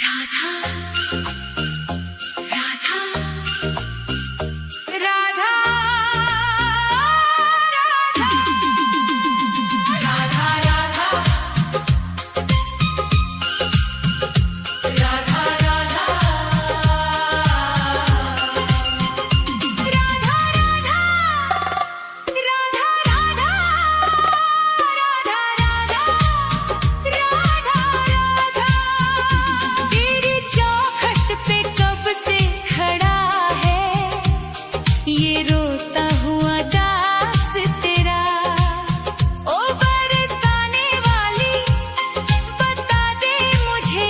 राधा राधा राधा राधा राधा राधा राधा ये रोता हुआ दास तेरा, ओ बरसाने वाली बता दे मुझे,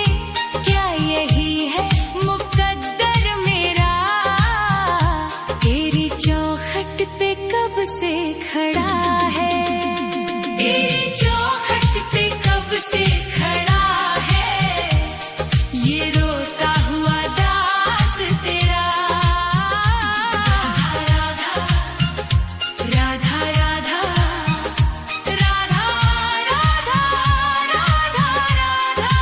क्या यही है मुकद्दर मेरा? तेरी चौखट पे कब से खड़ा है, तेरी चौखट पे कब से खड़ा है, ये रोता हुआ दास तेरा। राधा राधा राधा राधा राधा राधा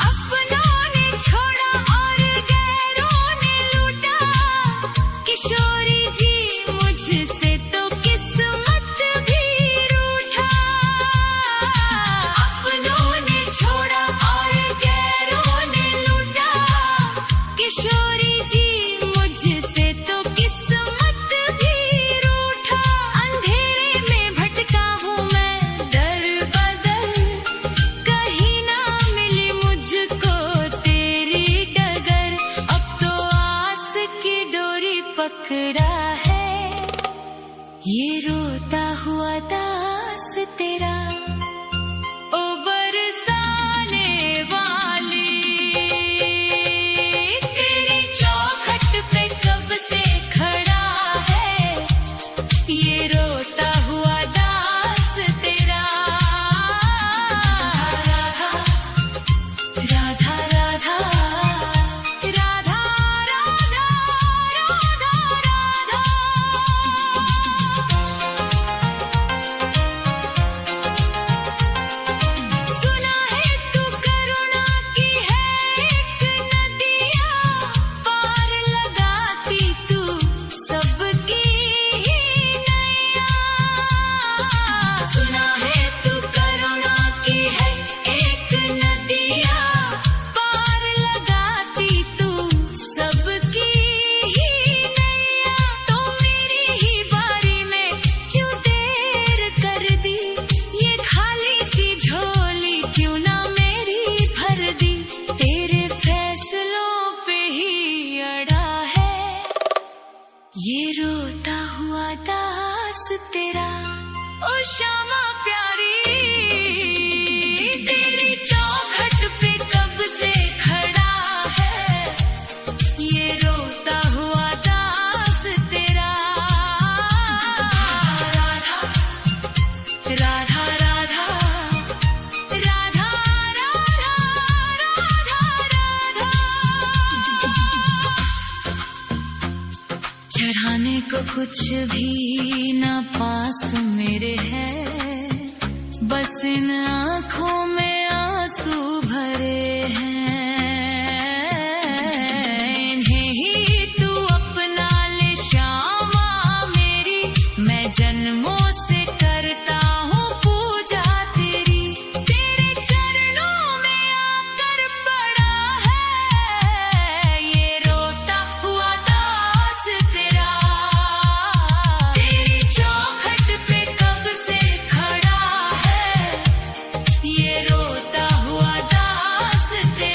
अपनों ने छोड़ा और गैरों ने लूटा, किशोरी जी मुझसे तो किस्मत भी रूठा। अपनों ने छोड़ा और गैरों ने लूटा, किशोरी जी मुझसे तो किस्मत भी रूठा। अंधेरे में भटका हूँ मैं दर बदर, कहीं ना मिली मुझको तेरी डगर। अब तो आस की डोरी पकड़ा है, ये रोता हुआ दास तेरा। ओ बरसाने वाली, तेरी चौखट पे कब से खड़ा है, ये रोता हुआ दास तेरा। राधा राधा राधा राधा राधा राधा सुना है तू करुणा की है एक नदिया, पार लगाती तू सबकी ही नैया। सुना है तू करुणा की है एक नदिया, पार लगाती तू सबकी ही नैया। तो मेरी ही बारी में क्यों देर कर दी, ये खाली सी झोली क्यों ना मेरी भर दी। तेरे फैसलों पे ही अड़ा है, ये रोता हुआ दास तेरा। ओ श्यामा प्यारी, तेरी चौखट पे कब से खड़ा है, ये रोता हुआ दास तेरा। राधा राधा राधा राधा राधा राधा चढ़ाने को कुछ भी ना पास मेरे है, बस इन आँखों में आंसू भरे हैं। इन्हें ही तू अपना ले श्यामा मेरी, मैं जन्मों से करता हूँ पूजा तेरी। तेरे चरणों में आकर पड़ा है, ये रोता हुआ दास तेरा। तेरी चौखट पे कब से खड़ा है, ये रोता हुआ दास तेरा।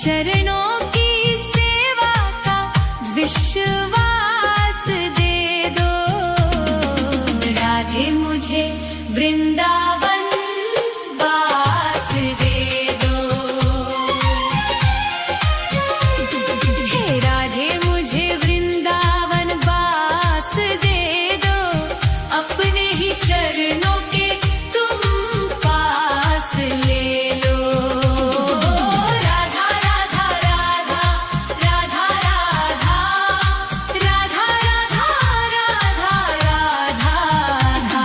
चरणों की सेवा का विश्वास दे दो। राधे मुझे वृंदावन वास दे दो। हे राधे मुझे वृंदावन वास दे दो। अपने ही चरणों के तुम पास ले लो। राधा राधा राधा राधा राधा राधा राधा राधा राधा राधा।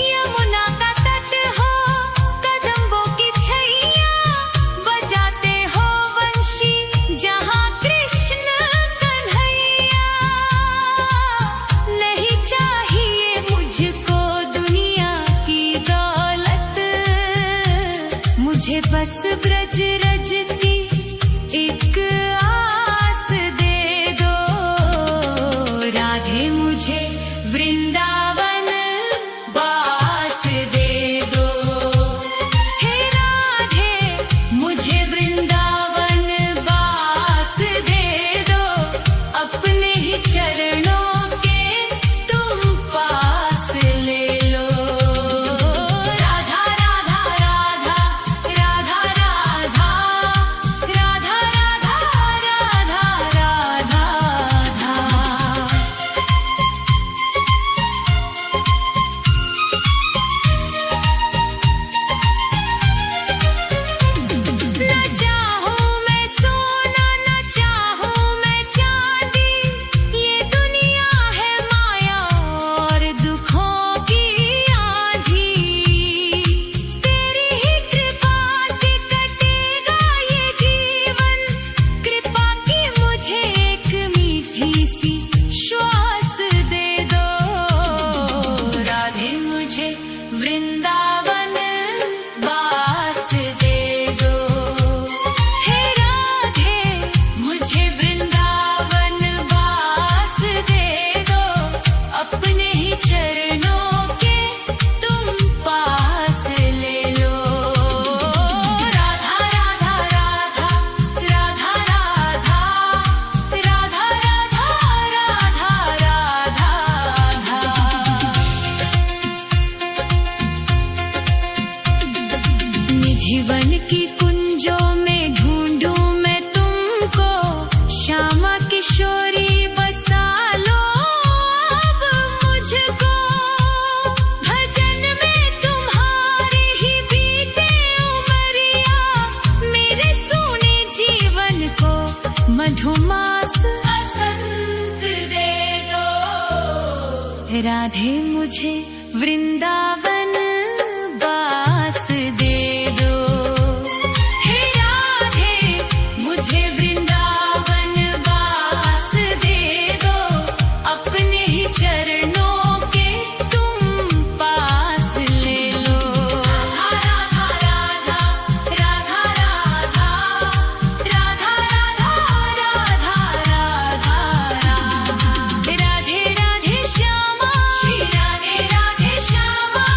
यमुना का तट हो कदम्बों की छैया, बजाते हो वंशी जहाँ कृष्ण कन्हैया। नहीं चाहिए मुझको दुनिया की दौलत, मुझे बस ब्रज रज की एक आस दे दो। राधे मुझे वृंदावन वास दे दो। हे राधे मुझे वृंदावन वास दे दो। अपने ही चरणों के तुम पास ले लो। राधा राधा राधा राधा राधा राधा राधा राधा राधा राधा। न चाहूं मैं सोना न चाहूं मैं चांदी, ये दुनिया है माया और दुखों की आंधी। तेरी ही कृपा से कटेगा ये जीवन, कृपा की मुझे एक मीठी सी श्वास दे दो। राधे मुझे वृंदावन वास दे दो। हे राधे मुझे वृंदावन वास दे दो। अपने ही चरणों के तुम पास ले लो। राधा राधा राधा राधा राधा राधा राधा राधा राधा राधा। निधिवन की कुंजों में ढूंढूं मैं तुमको, श्यामा किशोरी बसा लो अब मुझको। भजन में तुम्हारी ही बीते उमरिया, मेरे सोने जीवन को मधुमास बसंत दे दो। राधे मुझे वृंदावन वास दे दो। हे राधे मुझे वृंदावन वास दे दो। अपने ही चरणों के तुम पास ले लो। राधा राधा राधा राधा राधा राधा राधा राधा राधा। राधे राधे श्यामा श्री राधे राधे श्यामा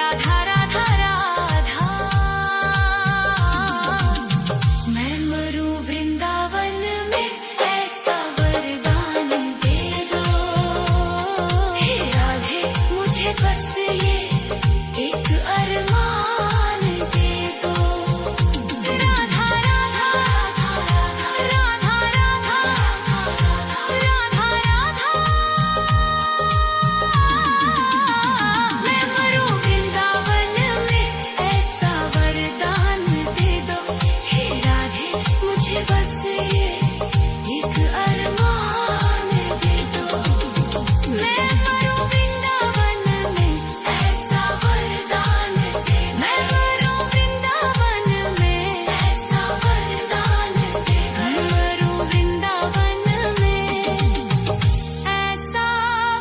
राधा राधा राधा। मैं मरूं वृंदावन में ऐसा वरदान दे दो, हे राधे मुझे बस ये एक अरमान दे दो। राधा राधा राधा राधा राधा राधा राधा। मैं मरूं वृंदावन में ऐसा वरदान दे दो, हे राधे मुझे बस ये एक अरमान दे दो। मैं मरूं वृंदावन में ऐसा वरदान दे, मैं मरूं वृंदावन में ऐसा वरदान दे, मैं मरूं वृंदावन में ऐसा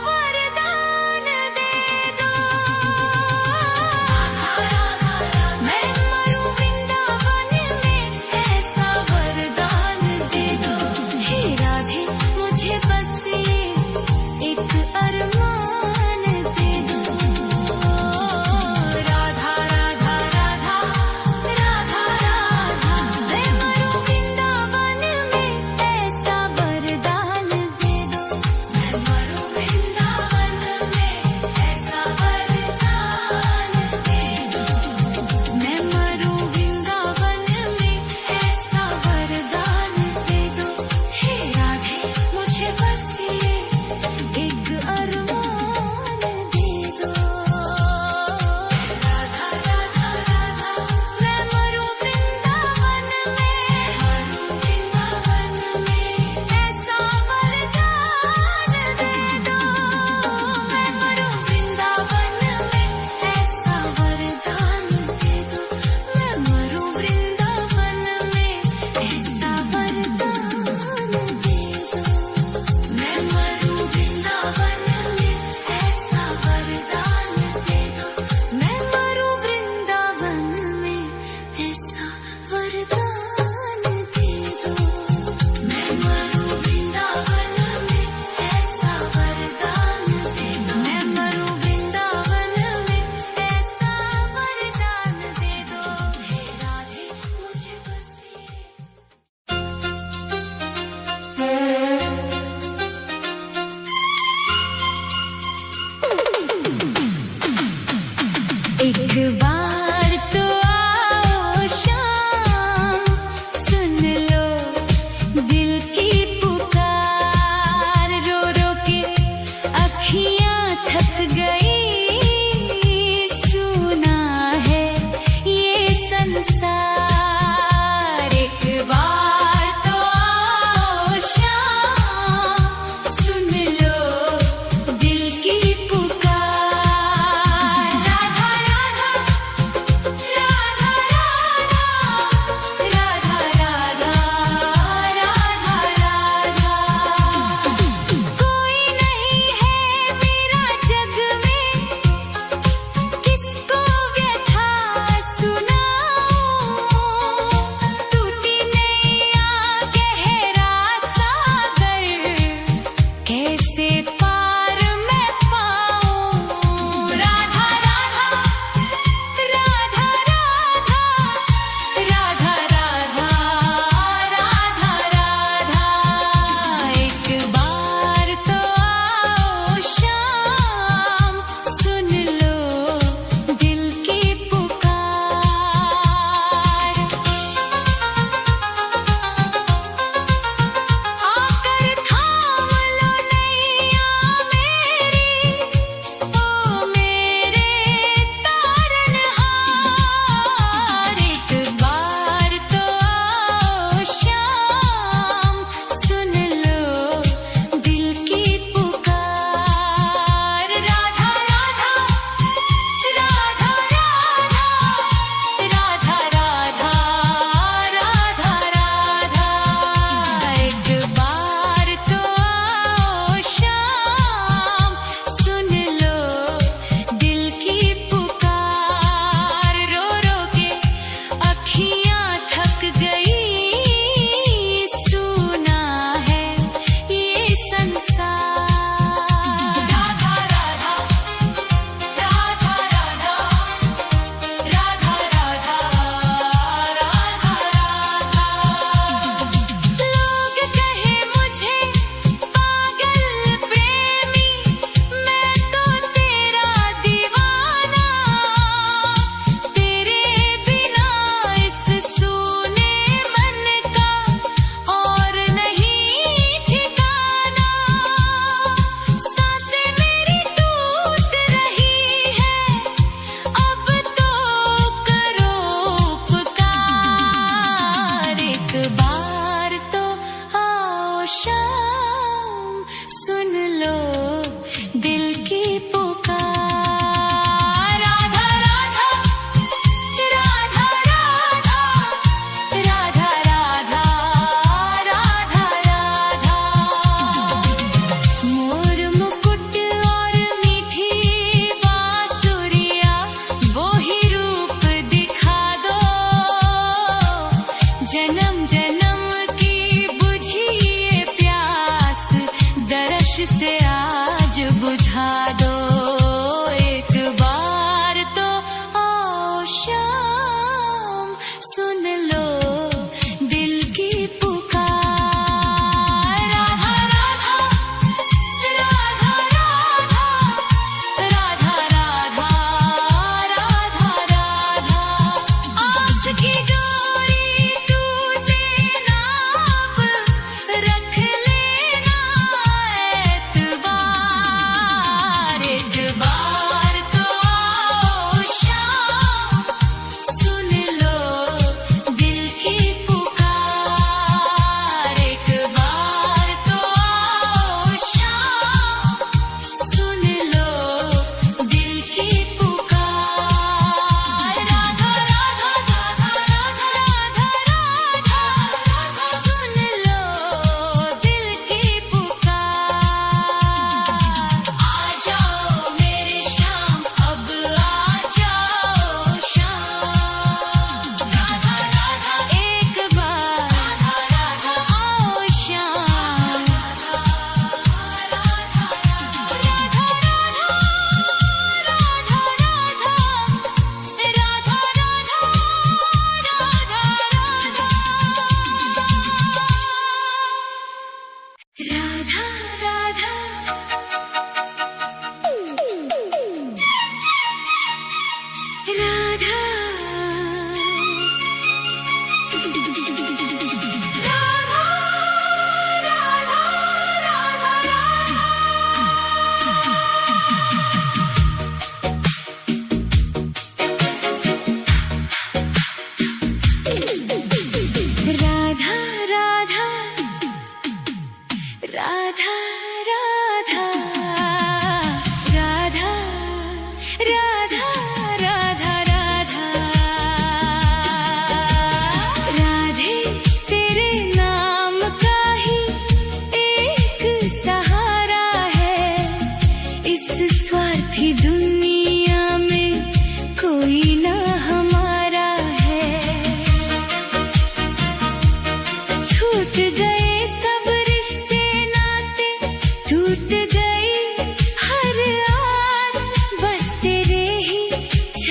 वरदान दे दो। मैं मरूं वृंदावन में ऐसा वरदान दे दो, हे राधे मुझे बस ये एक अरमान दे दो। राधा राधा राधा राधा राधा। मैं मरूं वृंदावन में ऐसा वरदान दे दो, मैं मरूं वृंदावन में ऐसा वरदान दे दो। मैं मरूं वृंदावन में ऐसा वरदान दे दो, हे राधे मुझे बस ये एक अरमान दे दो। राधा राधा राधा। मैं मरूं वृंदावन में ऐसा वरदान दे दो। मैं मरूं वृंदावन में ऐसा वरदान दे दो, मैं मरूं वृंदावन में ऐसा वरदान दे दो। मैं मरूं वृंदावन में ऐसा वरदान दे दो, मैं मरूं वृंदावन में ऐसा वरदान दे दो। मैं मरूं वृंदावन में ऐसा वरदान दे दो, मैं मरूं वृंदावन में ऐसा वरदान दे दो, हे राधे मुझे बस एक बार तो आओ शाम, सुन लो दिल की पुकार। रो रो के अखियां थक गई, सुना है ये संसार। एक बार तो आओ शाम, सुन लो दिल की पुकार। राधा राधा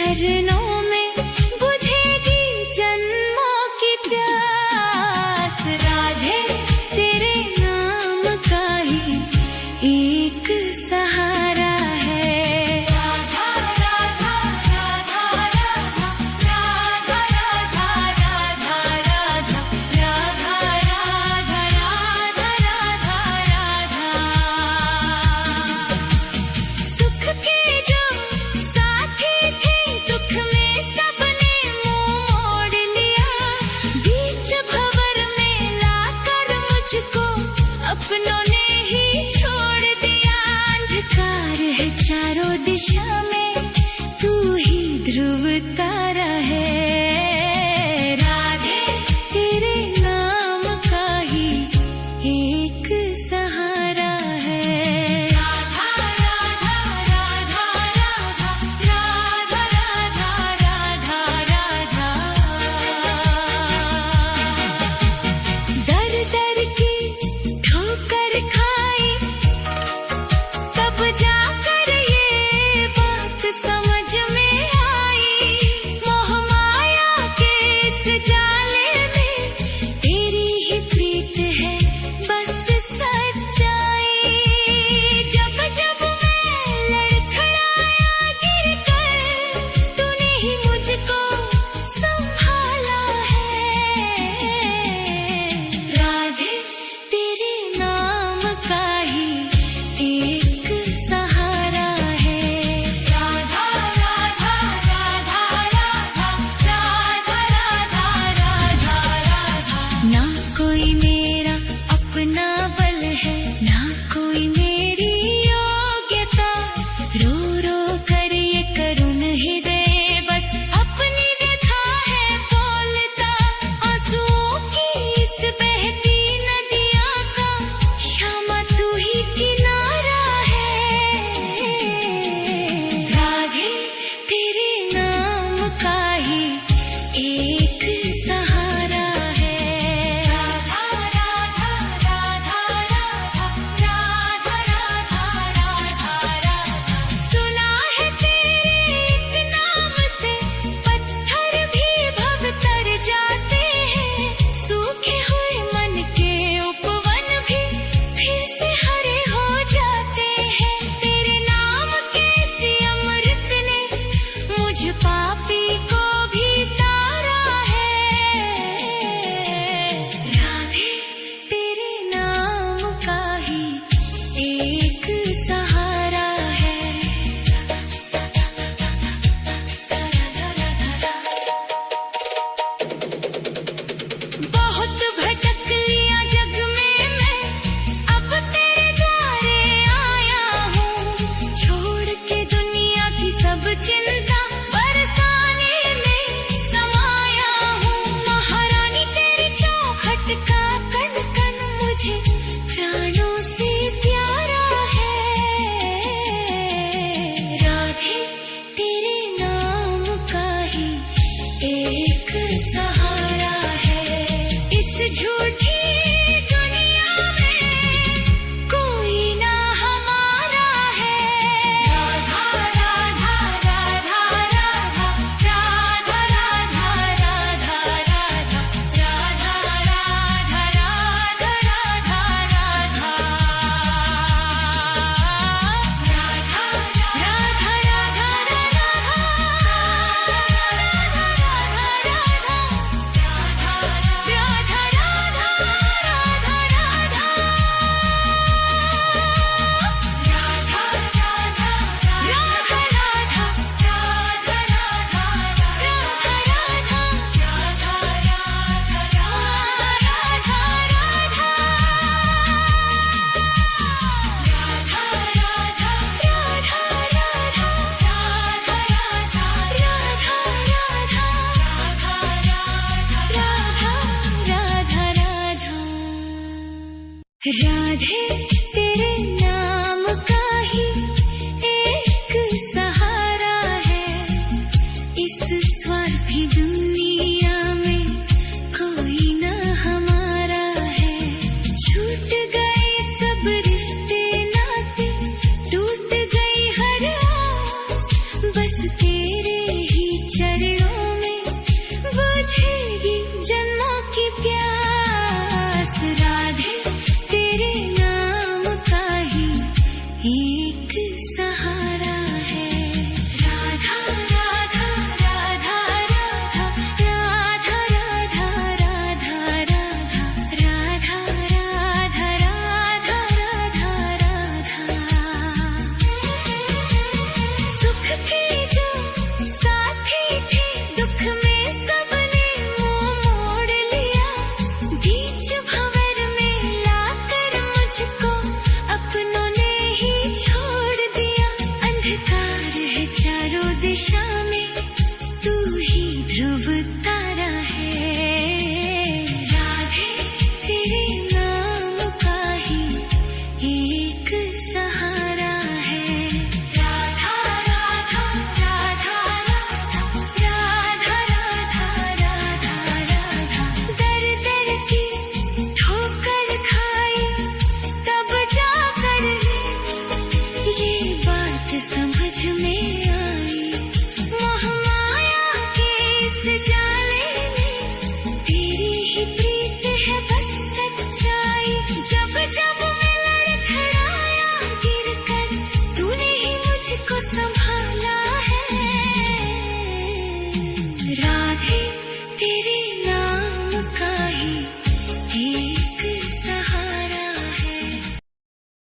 चरणों में बुझेगी जन्मों की प्यास। राधे तेरे नाम का ही एक सहारा है। राधा राधा राधा राधा राधा राधा राधा राधा राधा राधा राधा राधा। सुख के जो साथी थे दुख में सबने मुंह मोड़ लिया। बीच भंवर में लाकर मुझको अपनों ने ही छोड़ दिया। अंधकार है चारों दिशा में तू ही ध्रुव तारा है। राधे तेरे नाम का ही एक सहारा है। राधा राधा राधा राधा राधा राधा राधा राधा। दर दर की ठोकर खाई तब जाकर ये बात समझ में आई। मोह माया के इस जाले में तेरी ही प्रीत है बस सच्चाई। जब जब मैं लड़खड़ाया गिर कर तूने ही मुझको संभाला है। राधे तेरे नाम का ही एक सहारा है। राधा राधा राधा राधा राधा राधा राधा राधा। ना कोई मेरा अपना बल है ना कोई मेरी योग्यता। रो रो कर ये करुण हृदय बस अपनी व्यथा है बोलता। आंसुओं की इस बहती नदिया का श्यामा तू ही किनारा है। राधे तेरे नाम का ही एक सहारा है। राधा राधा राधा राधा राधा राधा राधा राधा। सुना है तेरे एक नाम से पत्थर भी भवतर जाते हैं। सूखे हुए मन के उपवन भी फिर से हरे हो जाते हैं। तेरे नाम के इसी अमृत ने मुझ पापी को भी तारा है। राधे तेरे नाम का ही एक सहारा है। बहुत भटक लिया जग में मैं अब तेरे द्वारे आया हूँ। छोड़ के दुनिया की सब चिंता बरसाने जाले में तेरी ही प्रीत है बस सच्चाई। जब जब मैं लड़खड़ाया गिर कर तूने ही मुझको संभाला है। राधे तेरी